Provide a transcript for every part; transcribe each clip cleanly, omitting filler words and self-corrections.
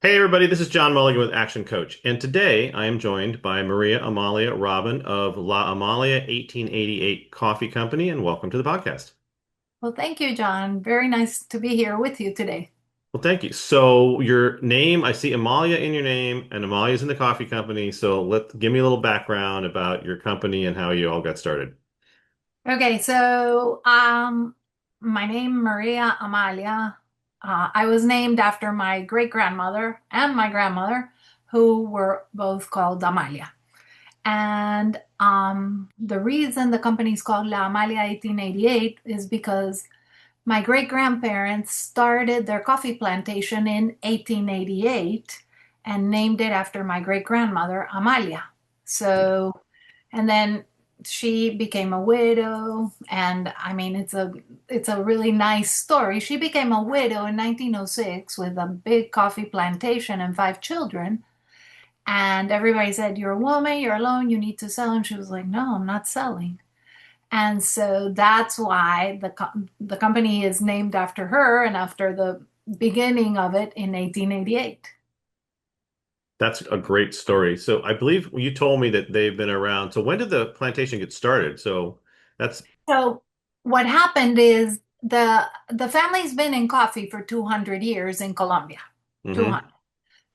Hey everybody, this is John Mulligan with Action Coach, and today I am joined by Maria Amalia Robbin of La Amalia 1888 Coffee Company, and welcome to the podcast. Well, thank you, John. Very nice to be here with you today. Well, thank you. So your name, I see Amalia in your name, and Amalia's in the coffee company. So give me a little background about your company and how you all got started. Okay, my name Maria Amalia. I was named after my great grandmother and my grandmother, who were both called Amalia. And the reason the company is called La Amalia 1888 is because my great grandparents started their coffee plantation in 1888 and named it after my great grandmother, Amalia. So, and then she became a widow, and I mean it's a really nice story. She became a widow in 1906 with a big coffee plantation and five children. And everybody said, "You're a woman, you're alone, you need to sell." And she was like, "No, I'm not selling." And so that's why the company is named after her and after the beginning of it in 1888. That's a great story. So I believe you told me that they've been around. So when did the plantation get started? So that's So what happened is the family's been in coffee for 200 years in Colombia. hmm 200.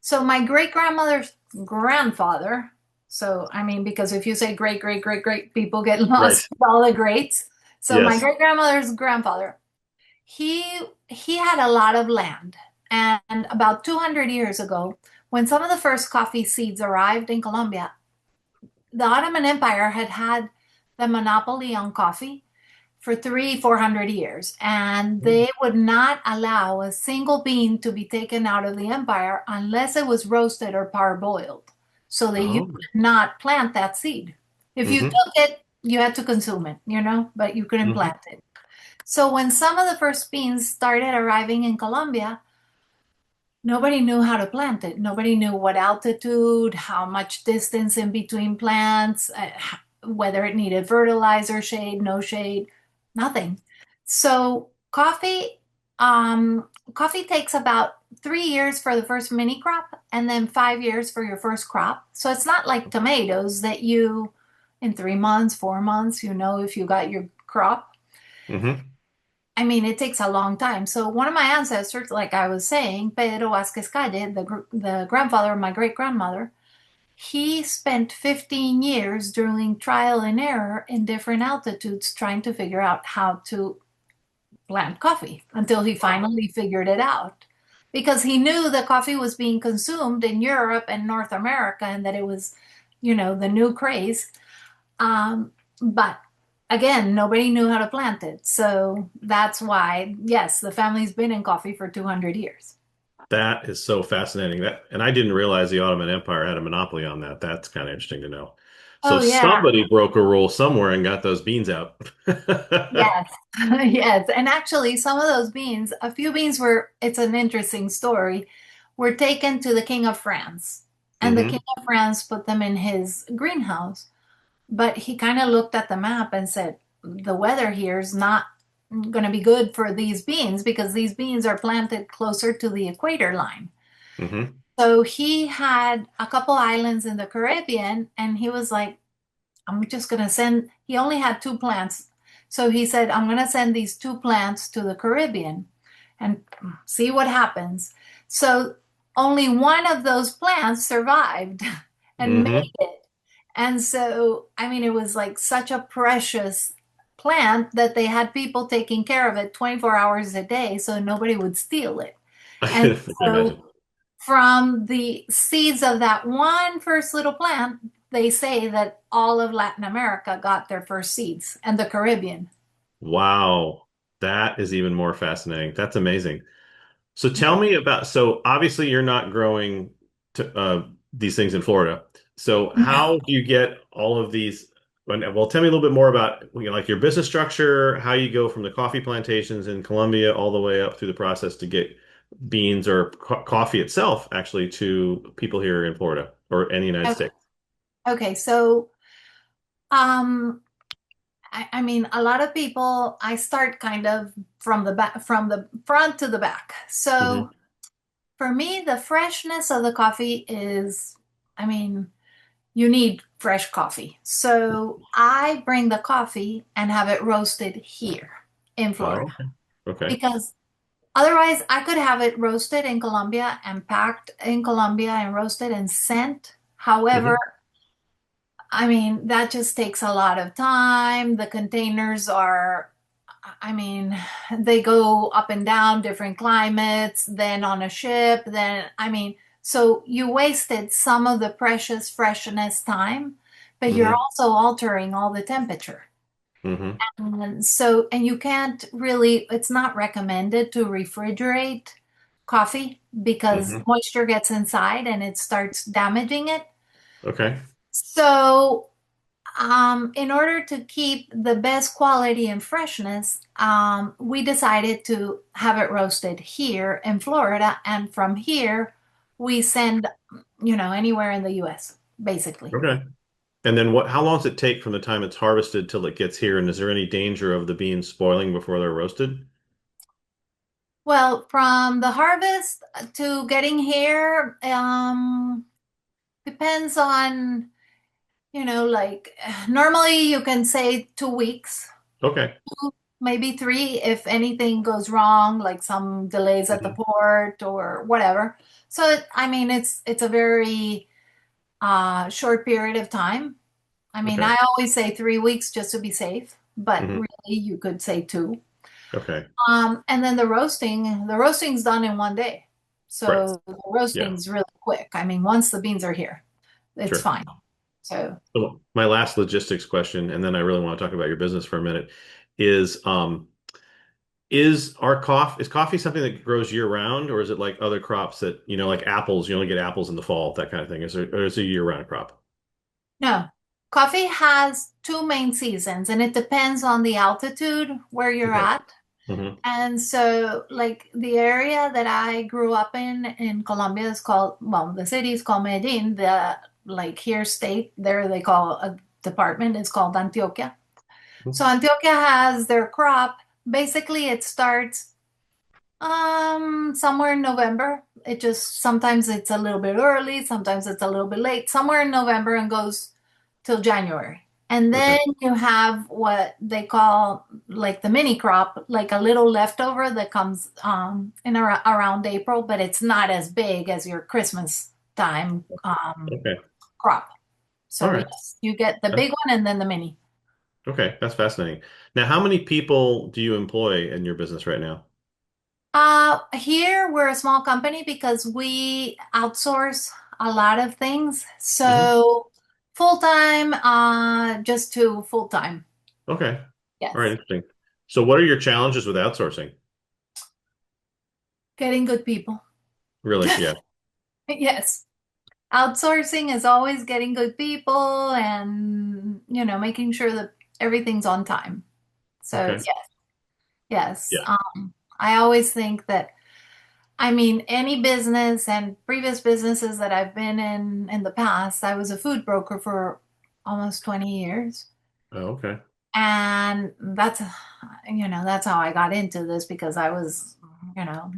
So my great grandmother's grandfather, so I mean, because if you say great, great, great, great, people get right. lost with all the greats. So my Yes. great grandmother's grandfather, he he had a lot of land. And about 200 years ago, when some of the first coffee seeds arrived in Colombia, the Ottoman Empire had had the monopoly on coffee for 400 years, and they would not allow a single bean to be taken out of the empire unless it was roasted or parboiled, so that you Oh. could not plant that seed. If you hmm took it, you had to consume it, but you couldn't hmm plant it. So when some of the first beans started arriving in Colombia, nobody knew how to plant it. Nobody knew what altitude, how much distance in between plants, whether it needed fertilizer, shade, no shade, nothing. So coffee takes about 3 years for the first mini crop and then 5 years for your first crop. So it's not like tomatoes that you, in 3 months, 4 months, if you got your crop. hmm I mean, it takes a long time. So one of my ancestors, like I was saying, Pedro Vázquez Calle, the grandfather of my great grandmother, he spent 15 years doing trial and error in different altitudes trying to figure out how to plant coffee until he Wow. finally figured it out. Because he knew that coffee was being consumed in Europe and North America and that it was, the new craze. But again, nobody knew how to plant it. So that's why, yes, the family's been in coffee for 200 years. That is so fascinating. And I didn't realize the Ottoman Empire had a monopoly on that. That's kind of interesting to know. So Oh, yeah. somebody broke a rule somewhere and got those beans out. Yes. Yes. And actually, some of those beans, a few beans it's an interesting story, were taken to the King of France. And the King hmm of France put them in his greenhouse. But he kind of looked at the map and said, the weather here is not going to be good for these beans because these beans are planted closer to the equator line. hmm So he had a couple islands in the Caribbean, and he was like, I'm just going to send, he only had two plants. So he said, I'm going to send these two plants to the Caribbean and see what happens. So only one of those plants survived and made hmm it. And so, I mean, it was like such a precious plant that they had people taking care of it 24 hours a day so nobody would steal it. I And can so imagine. from the seeds of that one first little plant, they say that all of Latin America got their first seeds and the Caribbean. Wow. That is even more fascinating. That's amazing. So tell Yeah. me about, so obviously you're not growing these things in Florida. So No. how do you get all of these? Well, tell me a little bit more about, like your business structure, how you go from the coffee plantations in Colombia all the way up through the process to get beans or coffee itself actually to people here in Florida or any United Okay. States. Okay. So, um, I mean, a lot of people, I start kind of from the back, from the front to the back. So hmm For me, the freshness of the coffee is, I mean, you need fresh coffee. So I bring the coffee and have it roasted here in Florida Oh, okay. Okay. because otherwise I could have it roasted in Colombia and packed in Colombia and roasted and sent. However, Hmm. I mean, that just takes a lot of time. The containers are, I mean, they go up and down different climates, then on a ship, then, I mean, so you wasted some of the precious freshness time, but you're Hmm. also altering all the temperature. Hmm. And so, and you can't really, it's not recommended to refrigerate coffee because Hmm. moisture gets inside and it starts damaging it. Okay. So, in order to keep the best quality and freshness, we decided to have it roasted here in Florida, and from here we send, anywhere in the U.S. basically. Okay. And then how long does it take from the time it's harvested till it gets here? And is there any danger of the beans spoiling before they're roasted? Well, from the harvest to getting here, depends on, like normally you can say 2 weeks, Okay. maybe three if anything goes wrong, like some delays at the Hmm. port or whatever. So I mean, it's a very short period of time. I mean, Okay. I always say 3 weeks just to be safe, but Hmm. really you could say two. Okay. And then the roasting's done in one day. Right. So the Yeah. roasting's really quick. I mean, once the beans are here, it's Sure. fine. So So my last logistics question, and then I really want to talk about your business for a minute, is is coffee something that grows year round, or is it like other crops that, like apples, you only get apples in the fall, that kind of thing? Or is it a year round crop? no, coffee has two main seasons, and it depends on the altitude where you're Okay. at. Hmm. And so, like the area that I grew up in Colombia is called, well, the city is called Medellin. The like here state there they call a department is called Antioquia. So Antioquia has their crop. Basically, it starts somewhere in November. It just sometimes it's a little bit early, sometimes it's a little bit late. Somewhere in November and goes till January. And then Okay. you have what they call like the mini crop, like a little leftover that comes in around April, but it's not as big as your Christmas time Okay. crop. All So right. yes, you get the big one and then the mini. Okay. That's fascinating. Now, how many people do you employ in your business right now? Here we're a small company because we outsource a lot of things. Hmm. So full time, just to full time. Okay. All right. Yes. Interesting. So what are your challenges with outsourcing? Getting good people. Really? Yeah. Yes. Outsourcing is always getting good people and, making sure that everything's on time. So Okay. yes, yes. Yeah. I always think that, I mean, any business and previous businesses that I've been in the past, I was a food broker for almost 20 years. Oh, okay. And that's how I got into this because I was,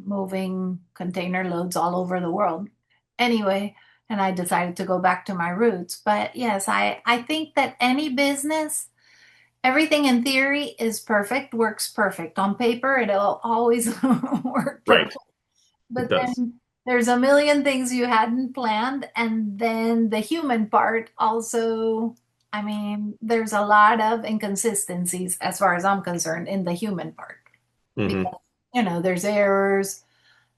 moving container loads all over the world. Anyway, and I decided to go back to my roots. But yes, I think that any business, everything in theory is perfect, works perfect. On paper, it'll always work Right. perfect. It But does. then there's a million things you hadn't planned. And then the human part also, I mean, there's a lot of inconsistencies as far as I'm concerned in the human part Hmm. because, there's errors,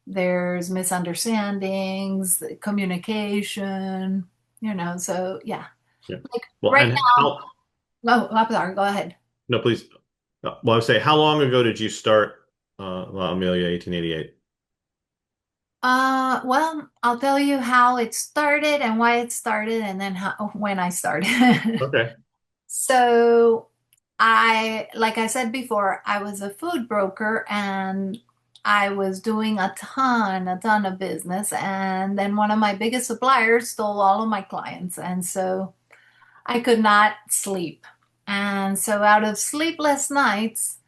there's misunderstandings, communication, so yeah. Yeah. Like Well, right and now, how, oh, I'm sorry, go ahead. no, please. Well, I would say, how long ago did you start La Amelia 1888? Well, I'll tell you how it started and why it started, and then when I started. Okay. So, like I said before, I was a food broker and I was doing a ton of business. And then one of my biggest suppliers stole all of my clients. And so I could not sleep. And so, out of sleepless nights,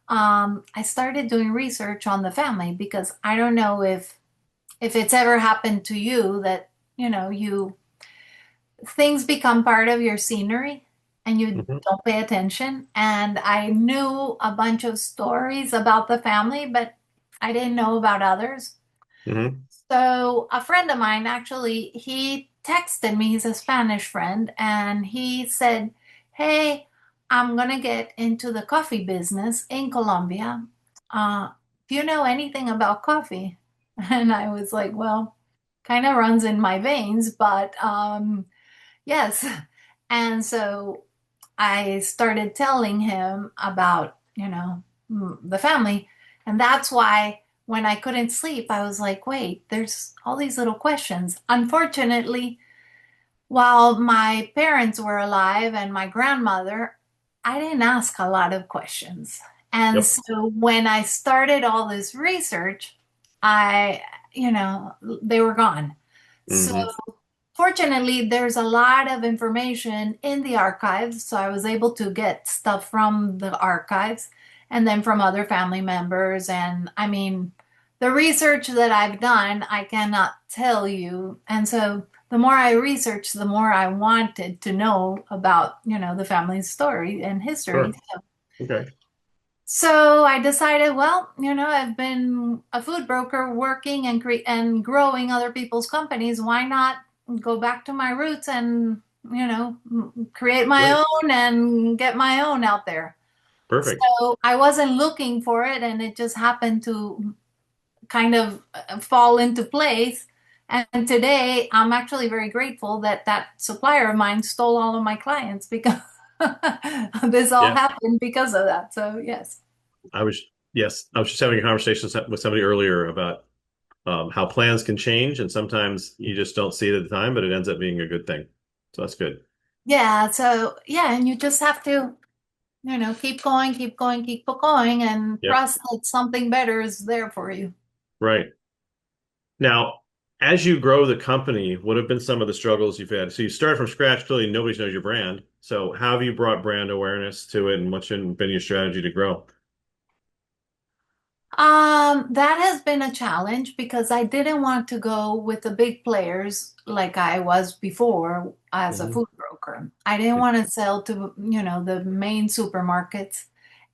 I started doing research on the family because I don't know if if it's ever happened to you that, you things become part of your scenery and you Hmm. don't pay attention. And I knew a bunch of stories about the family, but I didn't know about others. Hmm. So a friend of mine actually, he texted me, he's a Spanish friend, and he said, "Hey, I'm gonna get into the coffee business in Colombia. Uh, do you know anything about coffee?" And I was like, "Well, kind of runs in my veins, but yes." And so I started telling him about, the family. And that's why when I couldn't sleep, I was like, wait, there's all these little questions. Unfortunately, while my parents were alive and my grandmother, I didn't ask a lot of questions. And Yep. so when I started all this research, I, they were gone. So Hmm. fortunately, there's a lot of information in the archives, so I was able to get stuff from the archives and then from other family members. And I mean, the research that I've done, I cannot tell you. And so the more I researched, the more I wanted to know about, the family's story and history. Sure. Okay. So I decided, well, I've been a food broker working and and growing other people's companies. Why not go back to my roots and, create my Great. own and get my own out there? Perfect. So I wasn't looking for it, and it just happened to kind of fall into place. And today I'm actually very grateful that that supplier of mine stole all of my clients because this all Yeah. happened because of that. So, yes. I was, yes, I was just having a conversation with somebody earlier about how plans can change, and sometimes you just don't see it at the time, but it ends up being a good thing. So that's good. Yeah, so yeah, and you just have to, keep going, keep going, keep going, and Yep. trust that something better is there for you. Right. Now, as you grow the company, what have been some of the struggles you've had? So you start from scratch, clearly nobody knows your brand. So how have you brought brand awareness to it, and what's been your strategy to grow? That has been a challenge because I didn't want to go with the big players like I was before as a Hmm. food broker. I didn't want to sell to, the main supermarkets,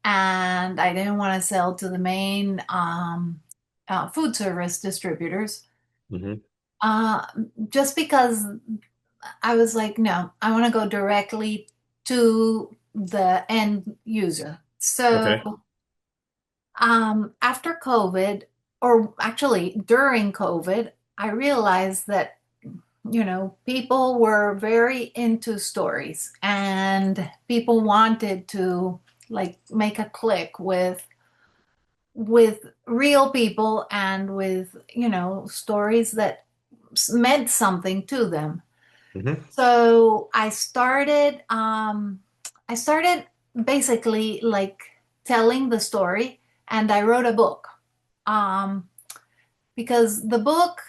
and I didn't want to sell to the main food service distributors. Hmm. Uh, just because I was like, no, I want to go directly to the end user. So, Okay. after COVID, or actually during COVID, I realized that, people were very into stories and people wanted to like make a click with real people and with, stories that meant something to them. Hmm. So I started basically like telling the story, and I wrote a book. Um, because the book,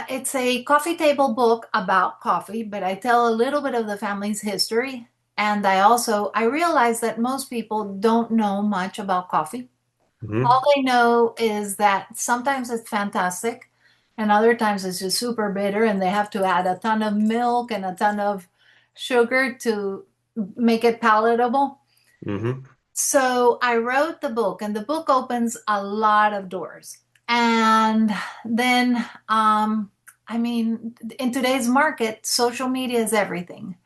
it's a coffee table book about coffee, but I tell a little bit of the family's history. And I realize that most people don't know much about coffee. All Hmm. they know is that sometimes it's fantastic and other times it's just super bitter and they have to add a ton of milk and a ton of sugar to make it palatable. Hmm. So I wrote the book, and the book opens a lot of doors. And then, I mean, in today's market, social media is everything.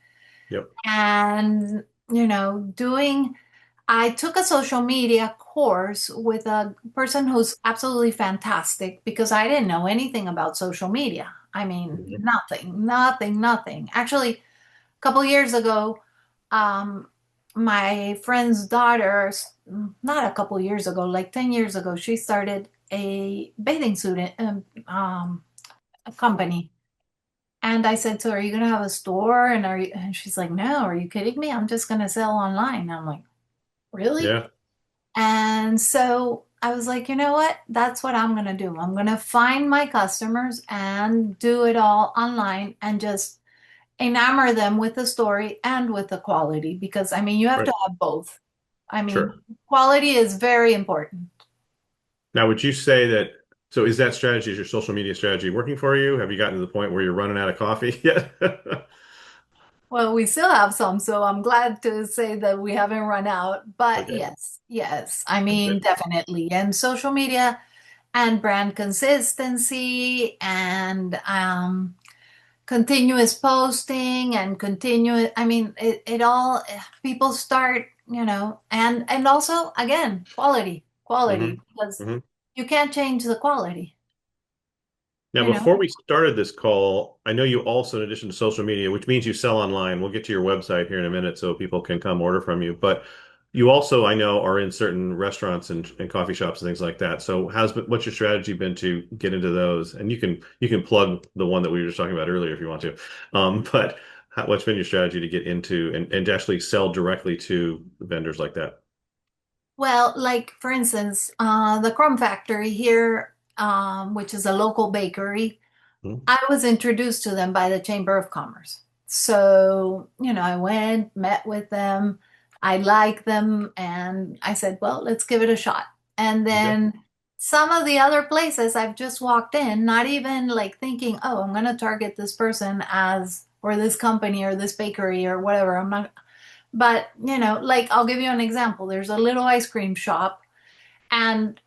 Yep. And, I took a social media course with a person who's absolutely fantastic because I didn't know anything about social media. I mean, Hmm. nothing, nothing, nothing. Actually, a couple years ago, um, my friend's daughter, not a couple years ago, like 10 years ago, she started a bathing suit a company. And I said to her, "Are you going to have a store?" And she's like, "No, are you kidding me? I'm just going to sell online." I'm like, "Really?" Yeah. And so I was like, you know what? That's what I'm going to do. I'm going to find my customers and do it all online and just enamor them with the story and with the quality because I mean, you have Right. to have both. I mean, Sure. quality is very important. Now, would you say that? So is that strategy, is your social media strategy working for you? Have you gotten to the point where you're running out of coffee yet? Well, we still have some, so I'm glad to say that we haven't run out. But Okay, yes, yes, I mean, good. definitely. And social media and brand consistency and continuous posting and continuous, I mean, it all, people start, and also, again, quality, hmm because hmm you can't change the quality, Now, you know? before we started this call, I know you also, in addition to social media, which means you sell online, we'll get to your website here in a minute so people can come order from you. But you also, I know, are in certain restaurants and coffee shops and things like that. So what's your strategy been to get into those? And you can plug the one that we were just talking about earlier if you want to. But what's been your strategy to get into and to actually sell directly to vendors like that? Well, like for instance, the Crumb Factory here, which is a local bakery, Mhm. I was introduced to them by the Chamber of Commerce. So, I went, met with them, I liked them, and I said, well, let's give it a shot. And Okay. then some of the other places I've just walked in, not even like thinking, oh, I'm going to target this person as, or this company or this bakery or whatever. I'm not, but, like I'll give you an example. There's a little ice cream shop, and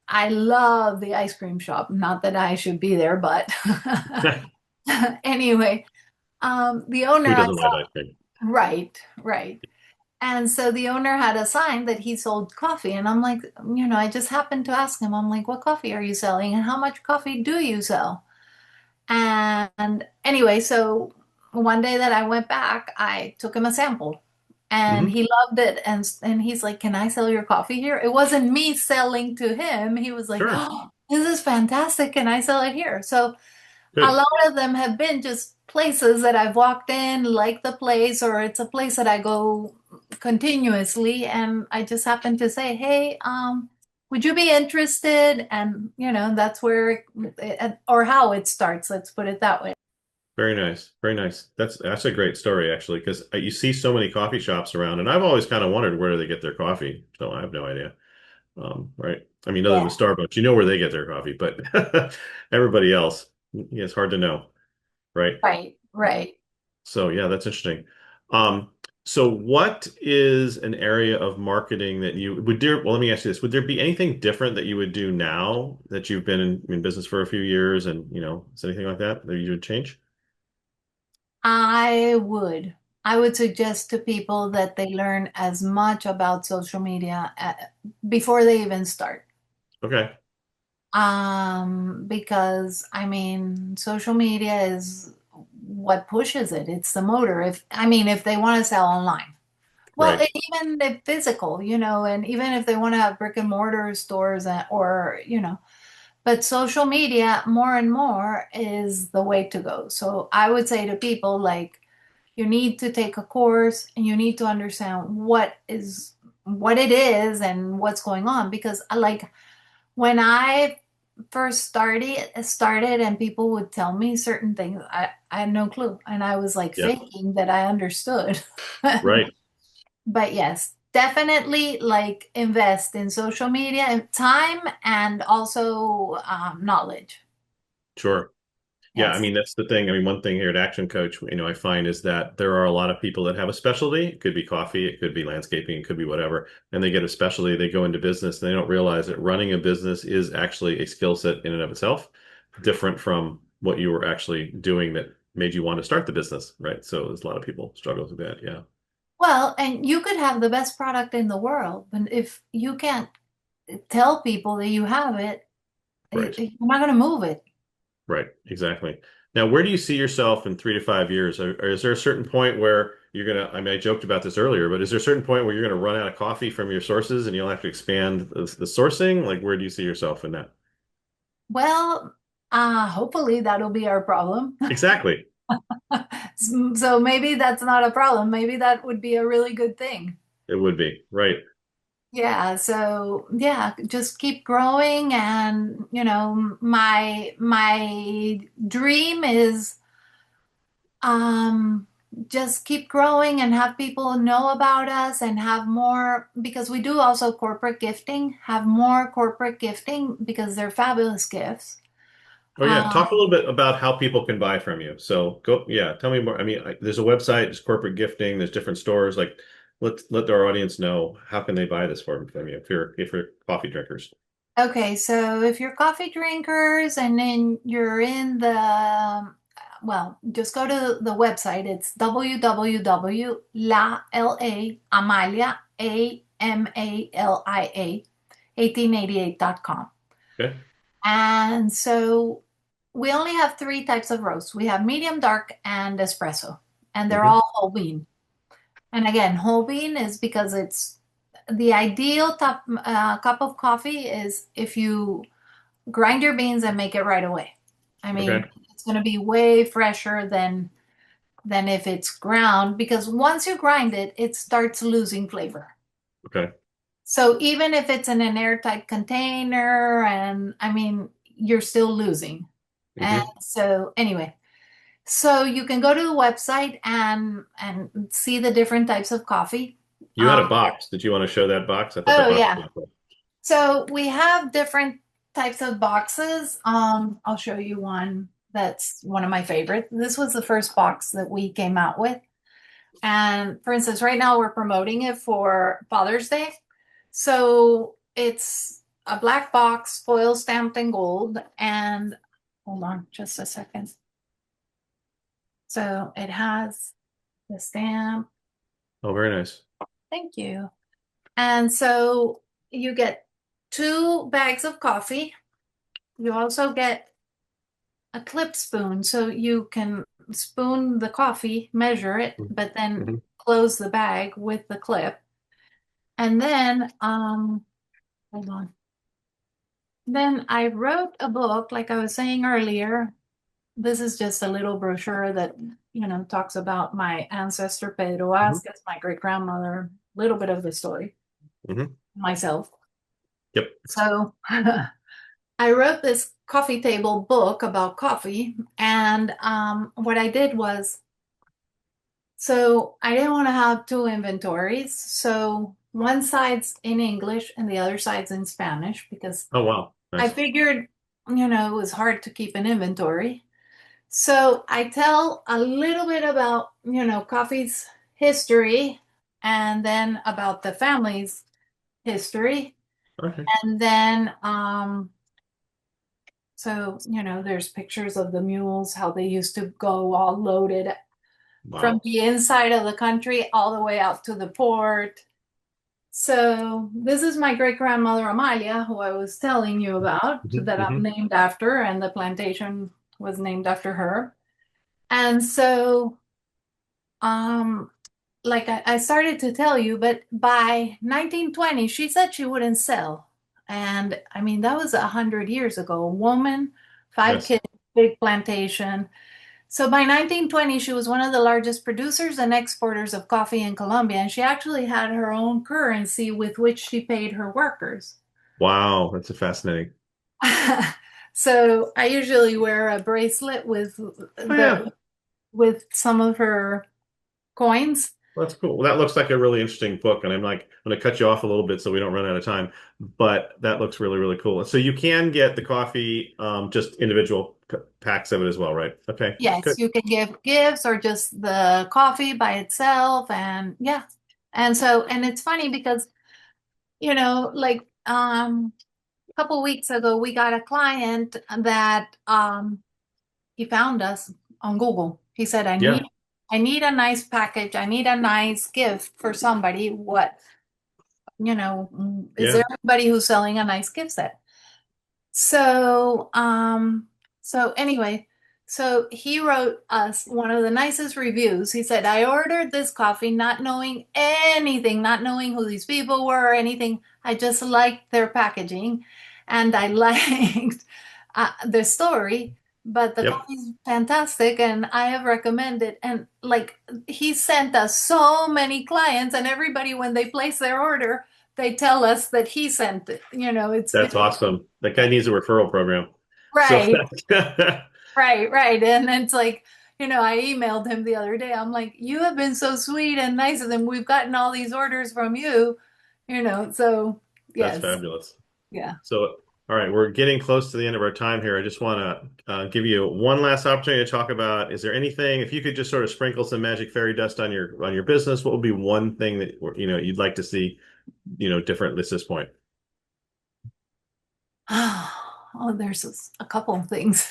I love the ice cream shop. Not that I should be there, but anyway, the owner Who I doesn't saw, like ice cream? right, right. And so the owner had a sign that he sold coffee. And I'm like, I just happened to ask him, I'm like, what coffee are you selling? And how much coffee do you sell? And anyway, so one day that I went back, I took him a sample and hmm he loved it. And he's like, can I sell your coffee here? It wasn't me selling to him. He was like, Sure. oh, this is fantastic. Can I sell it here? So a Good. lot of them have been just places that I've walked in, like the place, or it's a place that I go continuously, and I just happen to say, "Hey, would you be interested?" And that's where, or how it starts. Let's put it that way. Very nice. Very nice. That's a great story actually, because you see so many coffee shops around, and I've always kind of wondered where they get their coffee. So I have no idea. Right. I mean, other Yeah. than Starbucks, you know where they get their coffee, but everybody else, yeah, it's hard to know, right? Right. Right. So yeah, that's interesting. Um, so what is an area of marketing that you would do? Well, let me ask you this. Would there be anything different that you would do now that you've been in business for a few years and, is anything like that that you would change? I would. I would suggest to people that they learn as much about social media before they even start. Okay. Because I mean, social media is what pushes it. It's the motor. If they want to sell online, well, Right. even the physical, and even if they want to have brick and mortar stores or, but social media more and more is the way to go. So I would say to people like, you need to take a course and you need to understand what it is and what's going on because like when I first started and people would tell me certain things, I had no clue. And I was like Yeah. faking that I understood. Right. But yes, definitely like invest in social media and time and also knowledge. Sure. Yeah, I Yes. mean that's the thing. I mean, one thing here at Action Coach, I find is that there are a lot of people that have a specialty. It could be coffee, it could be landscaping, it could be whatever. And they get a specialty, they go into business, and they don't realize that running a business is actually a skill set in and of itself, different from what you were actually doing that made you want to start the business, right? So there's a lot of people struggle with that. Yeah. Well, and you could have the best product in the world, but if you can't tell people that you have it, Right. you're not going to move it. Right, exactly. Now, where do you see yourself in 3 to 5 years? Or is there a certain point where you're gonna, I mean, I joked about this earlier, but is there a certain point where you're gonna run out of coffee from your sources and you'll have to expand the sourcing? Like, where do you see yourself in that? Well, hopefully that'll be our problem. Exactly. So maybe that's not a problem. Maybe that would be a really good thing. It would be. Right. Yeah, so yeah, just keep growing and my dream is just keep growing and have people know about us and have more, because we do also corporate gifting, have more corporate gifting because they're fabulous gifts. Oh yeah, talk a little bit about how people can buy from you. So go, yeah, tell me more. I mean, there's a website, there's corporate gifting, there's different stores. Like, let our audience know how can they buy this from you if you're coffee drinkers. Okay, so if you're coffee drinkers and then you're in the, well, just go to the website. It's www.la Amalia 1888.com. Okay. And so we only have three types of roast. We have medium, dark, and espresso, and they're Hmm. all whole bean. And again, whole bean is because it's the ideal cup of coffee is if you grind your beans and make it right away. I mean, Okay. it's going to be way fresher than if it's ground because once you grind it, it starts losing flavor. Okay. So even if it's in an airtight container, and I mean, you're still losing. And Hmm. so anyway, so you can go to the website and see the different types of coffee. You had Um, a box. Did you want to show that box? I thought that oh box yeah. was cool. So we have different types of boxes. I'll show you one that's one of my favorites. This was the first box that we came out with. And for instance, right now we're promoting it for Father's Day. So it's a black box, foil stamped in gold. And hold on just a second. So it has the stamp. Oh, very nice. Thank you. And so you get 2 bags of coffee. You also get a clip spoon so you can spoon the coffee, measure it, but then Mm-hmm. close the bag with the clip. And then, hold on. Then I wrote a book, like I was saying earlier. This is just a little brochure that, talks about my ancestor Pedro Hmm. Vasquez, my great grandmother, a little bit of the story, Hmm. myself. Yep. So I wrote this coffee table book about coffee. And what I did was, so I didn't want to have two inventories. So one side's in English and the other side's in Spanish because Oh, wow. I Nice. figured, it was hard to keep an inventory. So I tell a little bit about, coffee's history and then about the family's history. Okay. And then, so, there's pictures of the mules, how they used to go all loaded from Wow. the inside of the country all the way out to the port. So this is my great grandmother Amalia, who I was telling you about, Hmm. that I'm Hmm. named after, and the plantation was named after her. And so, um, like I started to tell you, but by 1920, she said she wouldn't sell. And I mean, that was 100 years ago. A woman, five Yes. kids, big plantation. So by 1920, she was one of the largest producers and exporters of coffee in Colombia, and she actually had her own currency with which she paid her workers. Wow. That's a fascinating. So I usually wear a bracelet with Oh, yeah. some of her coins. That's cool. Well, that looks like a really interesting book, and I'm going to cut you off a little bit so we don't run out of time. But that looks really, really cool. So you can get the coffee, just individual packs of it as well, right? Okay, Yes, good. you can give gifts or just the coffee by itself, and yeah. And it's funny because, like a couple weeks ago we got a client that he found us on Google. He said, Yeah, I need a nice package. I need a nice gift for somebody. What, is yeah. there anybody who's selling a nice gift set? So, anyway, so he wrote us one of the nicest reviews. He said, I ordered this coffee not knowing anything, not knowing who these people were or anything. I just liked their packaging and I liked their story, but the Yep. coffee's fantastic and I have recommended. And like, he sent us so many clients, and everybody, when they place their order, they tell us that he sent it. That's awesome. That guy needs a referral program. So Right, right, right. And it's like, I emailed him the other day. I'm like, you have been so sweet and nice, and we've gotten all these orders from you, so That's yes, fabulous. yeah. So, all right, we're getting close to the end of our time here. I just want to give you one last opportunity to talk about, is there anything, if you could just sort of sprinkle some magic fairy dust on your business, what would be one thing that you'd like to see, different at this point? Oh, there's a couple of things,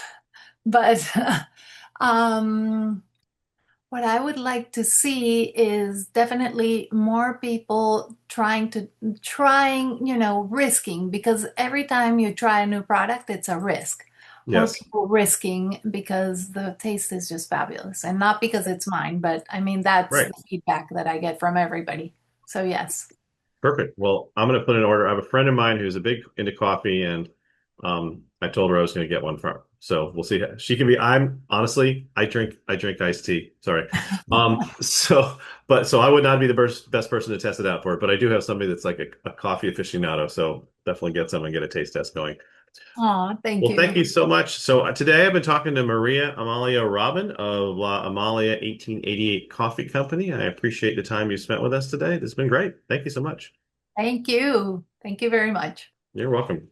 but um, what I would like to see is definitely more people risking, because every time you try a new product, it's a risk. More Yes. people risking because the taste is just fabulous. And not because it's mine, but I mean, that's Right. the feedback that I get from everybody. So, yes. Perfect. Well, I'm going to put in an order. I have a friend of mine who's a big into coffee, and I told her I was going to get one from her. So we'll see. She can be. I'm honestly, I drink iced tea. Sorry. So I would not be the best person to test it out for it, but I do have somebody that's like a coffee aficionado. So definitely get some and get a taste test going. Oh, thank Well, thank you. you so much. So today I've been talking to Maria Amalia Robbin of La Amalia 1888 Coffee Company. I appreciate the time you spent with us today. This has been great. Thank you so much. Thank you. Thank you very much. You're welcome.